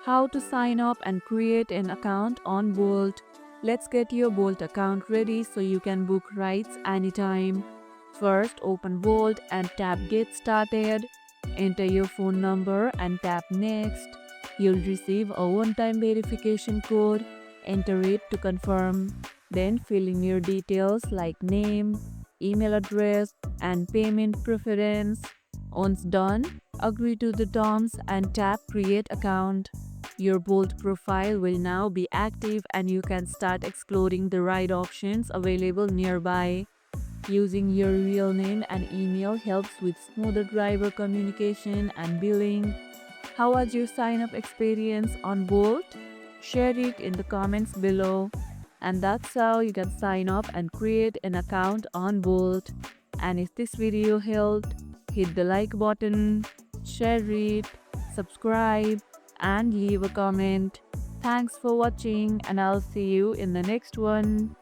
How to sign up and create an account on Bolt. Let's get your Bolt account ready so you can book rides anytime. First, open Bolt and tap Get Started. Enter your phone number and tap Next. You'll receive a one-time verification code. Enter it to confirm. Then fill in your details like name, email address, and payment preference. Once done, agree to the terms and tap Create Account. Your Bolt profile will now be active and you can start exploring the ride options available nearby. Using your real name and email helps with smoother driver communication and billing. How was your sign up experience on Bolt? Share it in the comments below. And that's how you can sign up and create an account on Bolt. And if this video helped, hit the like button, share it, subscribe, and leave a comment. Thanks for watching, and I'll see you in the next one.